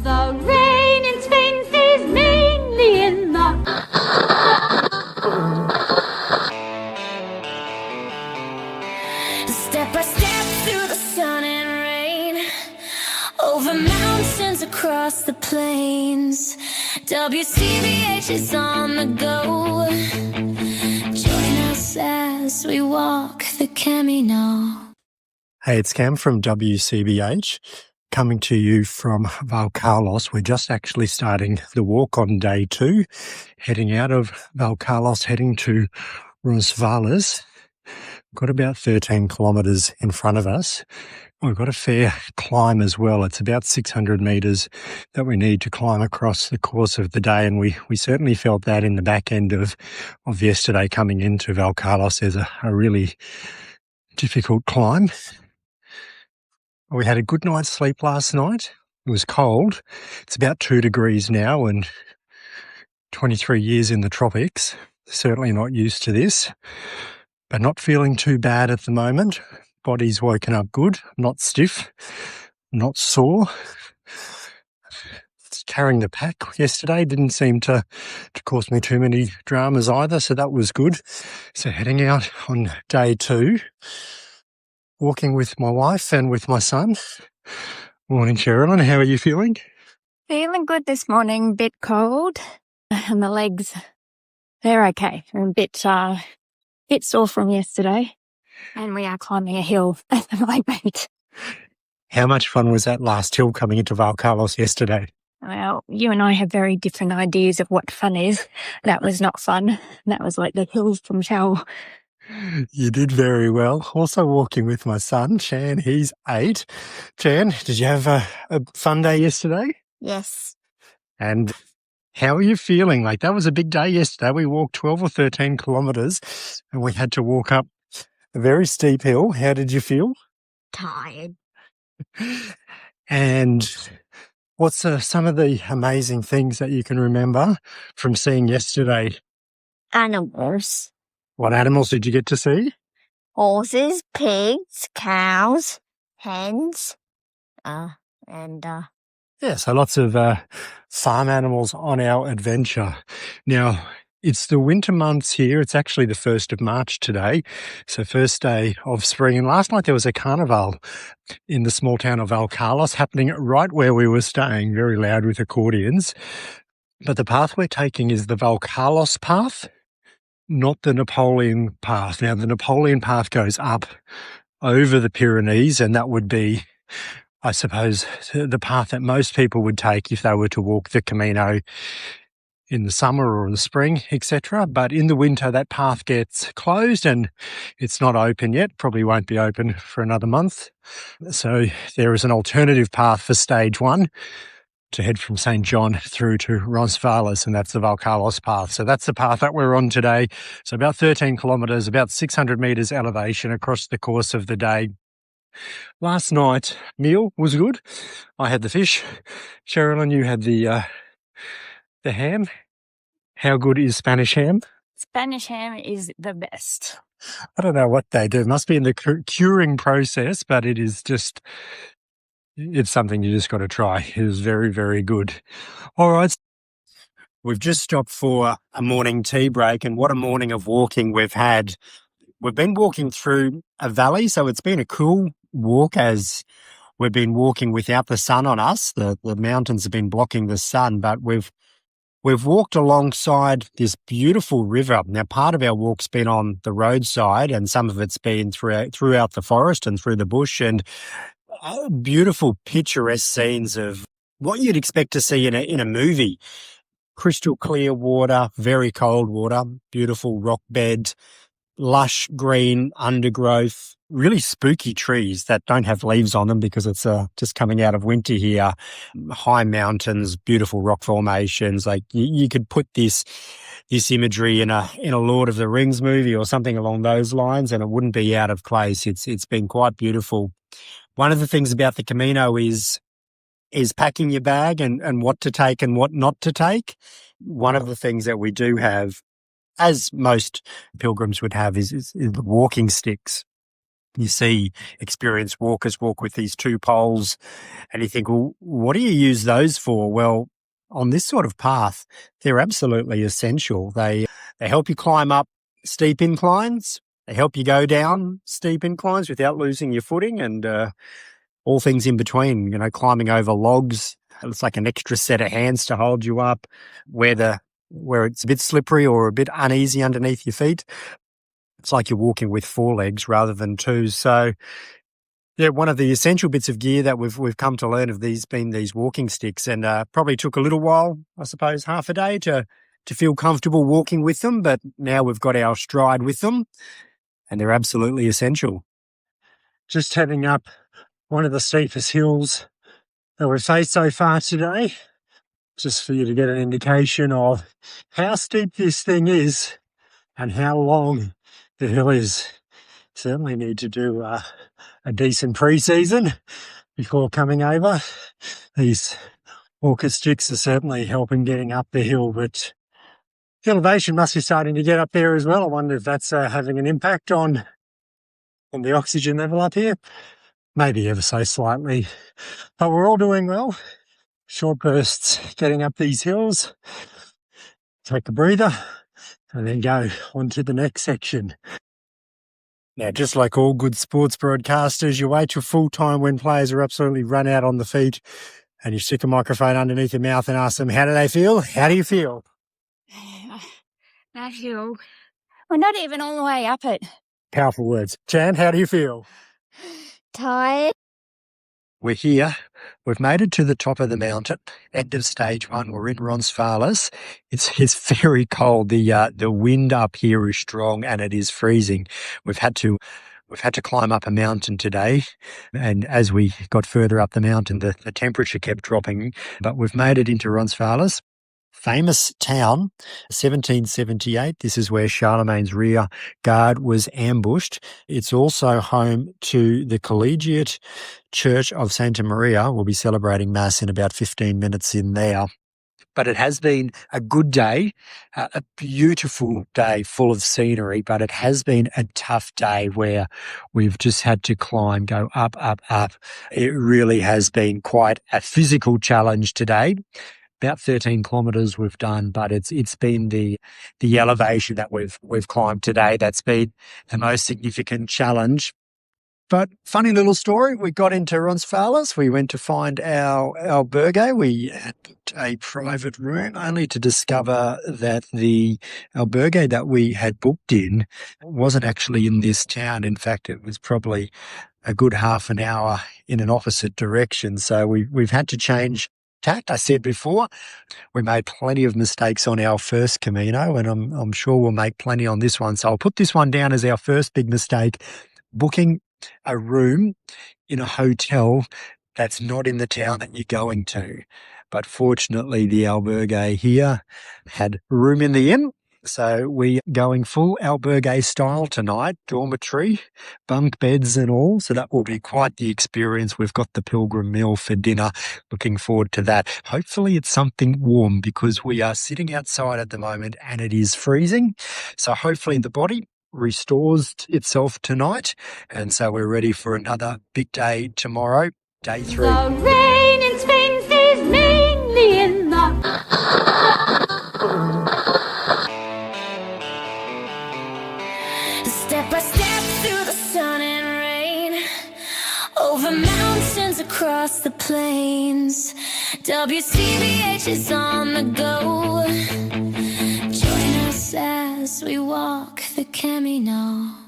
The rain in Spain stays mainly in the... Step by step through the sun and rain, over mountains, across the plains. WCBH is on the go. Join us as we walk the Camino. Hey, it's Cam from WCBH, coming to you from Valcarlos. We're just actually starting the walk on day 2, heading out of Valcarlos, heading to Roncesvalles. We've got about 13 kilometres in front of us. We've got a fair climb as well. It's about 600 metres that we need to climb across the course of the day, and we certainly felt that in the back end of yesterday coming into Valcarlos. There's a really difficult climb. We had a good night's sleep last night. It was cold. It's about 2 degrees now, and 23 years in the tropics. Certainly not used to this, but not feeling too bad at the moment. Body's woken up good, not stiff, not sore. Carrying the pack yesterday didn't seem to cause me too many dramas either, so that was good. So heading out on day 2, walking with my wife and with my son. Morning, Sherilyn. How are you feeling? Feeling good this morning. Bit cold, and the legs, they're okay. I'm a bit sore from yesterday, and we are climbing a hill at the moment. How much fun was that last hill coming into Valcarlos yesterday? Well, you and I have very different ideas of what fun is. That was not fun. That was like the hills from Chao. You did very well. Also walking with my son, Chan. He's 8. Chan, did you have a fun day yesterday? Yes. And how are you feeling? Like, that was a big day yesterday. We walked 12 or 13 kilometres and we had to walk up a very steep hill. How did you feel? Tired. And what's some of the amazing things that you can remember from seeing yesterday? Animals. What animals did you get to see? Horses, pigs, cows, hens, Yeah, so lots of farm animals on our adventure. Now, it's the winter months here. It's actually the 1st of March today, so first day of spring. And last night there was a carnival in the small town of Valcarlos happening right where we were staying, very loud with accordions. But the path we're taking is the Valcarlos path, not the Napoleon path. Now, the Napoleon path goes up over the Pyrenees, and that would be, I suppose, the path that most people would take if they were to walk the Camino in the summer or in the spring, etc. But in the winter, that path gets closed and it's not open yet, probably won't be open for another month. So there is an alternative path for stage 1 to head from St. John through to Roncesvalles, and that's the Valcarlos path. So that's the path that we're on today. So about 13 kilometres, about 600 metres elevation across the course of the day. Last night, meal was good. I had the fish. Sherilyn, you had the ham. How good is Spanish ham? Spanish ham is the best. I don't know what they do. It must be in the curing process, but it is just, it's something you just got to try. It is very, very good. All right. We've just stopped for a morning tea break, and what a morning of walking we've had. We've been walking through a valley, so it's been a cool walk as we've been walking without the sun on us. The mountains have been blocking the sun, but we've walked alongside this beautiful river. Now, part of our walk's been on the roadside, and some of it's been throughout the forest and through the bush, and beautiful picturesque scenes of what you'd expect to see in a movie. Crystal clear water, very cold water, beautiful rock bed, lush green undergrowth, really spooky trees that don't have leaves on them because it's just coming out of winter here. High mountains, beautiful rock formations. Like you could put this imagery in a Lord of the Rings movie or something along those lines, and it wouldn't be out of place. It's been quite beautiful. One of the things about the Camino is packing your bag and what to take and what not to take. One of the things that we do have, as most pilgrims would have, is walking sticks. You see experienced walkers walk with these 2 poles and you think, well, what do you use those for? Well, on this sort of path, they're absolutely essential. They help you climb up steep inclines. They help you go down steep inclines without losing your footing and all things in between, climbing over logs. It's like an extra set of hands to hold you up where it's a bit slippery or a bit uneasy underneath your feet. It's like you're walking with 4 legs rather than 2. So, yeah, one of the essential bits of gear that we've come to learn of these walking sticks, and probably took a little while, I suppose, half a day to feel comfortable walking with them. But now we've got our stride with them, and they're absolutely essential. Just heading up one of the steepest hills that we've faced so far today, just for you to get an indication of how steep this thing is and how long the hill is. Certainly need to do a decent pre-season before coming over. These walker sticks are certainly helping getting up the hill, but the elevation must be starting to get up there as well. I wonder if that's having an impact on the oxygen level up here. Maybe ever so slightly, but we're all doing well. Short bursts getting up these hills. Take a breather and then go on to the next section. Now, just like all good sports broadcasters, you wait till full time when players are absolutely run out on the feet and you stick a microphone underneath your mouth and ask them, how do they feel? How do you feel? That hill. We're not even all the way up it. Powerful words. Jan, how do you feel? Tired. We're here. We've made it to the top of the mountain. End of stage 1. We're in Roncesvalles. It's very cold. The wind up here is strong and it is freezing. We've had to climb up a mountain today, and as we got further up the mountain, the temperature kept dropping. But we've made it into Roncesvalles. Famous town, 1778. This is where Charlemagne's rear guard was ambushed. It's also home to the Collegiate Church of Santa Maria. We'll be celebrating Mass in about 15 minutes in there. But it has been a good day, a beautiful day full of scenery, but it has been a tough day where we've just had to climb, go up, up, up. It really has been quite a physical challenge today. About 13 kilometres we've done, but it's been the elevation that we've climbed today that's been the most significant challenge. But funny little story, we got into Roncesvalles. We went to find our albergue. We had booked a private room only to discover that the albergue that we had booked in wasn't actually in this town. In fact, it was probably a good half an hour in an opposite direction. So we've had to change tact. I said before, we made plenty of mistakes on our first Camino, and I'm sure we'll make plenty on this one. So I'll put this one down as our first big mistake, booking a room in a hotel that's not in the town that you're going to. But fortunately, the albergue here had room in the inn. So we're going full albergue style tonight, dormitory, bunk beds and all. So that will be quite the experience. We've got the pilgrim meal for dinner. Looking forward to that. Hopefully it's something warm because we are sitting outside at the moment and it is freezing. So hopefully the body restores itself tonight. And so we're ready for another big day tomorrow, day 3. The rain in Spain stays mainly in the... Step by step through the sun and rain, over mountains, across the plains. WCBH is on the go. Join us as we walk the Camino.